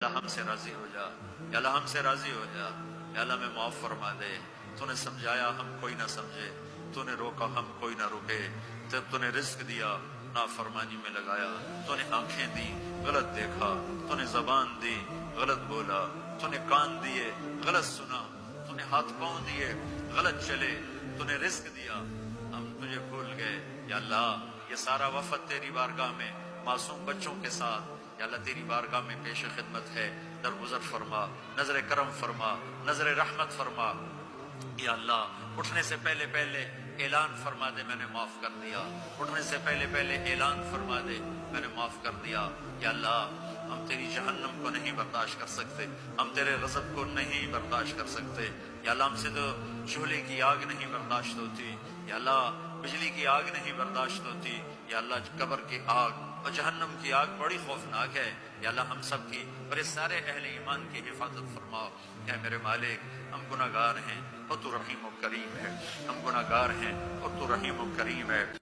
اللہ ہم سے راضی ہو جا، یا اللہ ہم سے راضی ہو جا، یا اللہ میں معاف فرما دے۔ تو نے سمجھایا ہم کوئی نہ سمجھے، تو نے روکا ہم کوئی نہ روکے، جب تو نے رزق دیا نافرمانی میں لگایا، تو نے آنکھیں دی غلط دیکھا، تو نے زبان دی غلط بولا، تو نے کان دیے غلط سنا، تو نے ہاتھ پاؤں دیے غلط چلے، تو نے رزق دیا ہم تجھے بھول گئے۔ یا اللہ یہ سارا وفد تیری بارگاہ میں معصوم بچوں کے ساتھ یا اللہ تیری بارگاہ میں پیش خدمت ہے، درگزر فرما، نظر کرم فرما، نظر رحمت فرما۔ یا اللہ اٹھنے سے پہلے پہلے اعلان فرما دے میں نے معاف کر دیا، اٹھنے سے پہلے پہلے اعلان فرما دے میں نے معاف کر دیا۔ یا اللہ ہم تیری جہنم کو نہیں برداشت کر سکتے، ہم تیرے غضب کو نہیں برداشت کر سکتے۔ یا اللہ ہم سے تو چولہے کی آگ نہیں برداشت ہوتی، یا اللہ بجلی کی آگ نہیں برداشت ہوتی، یا اللہ قبر کی آگ اور جہنم کی آگ بڑی خوفناک ہے۔ یا اللہ ہم سب کی اور اس سارے اہل ایمان کی حفاظت فرماؤ۔ اے میرے مالک ہم گناہ گار ہیں اور تو رحیم و کریم ہے، ہم گناہ گار ہیں اور تو رحیم و کریم ہے۔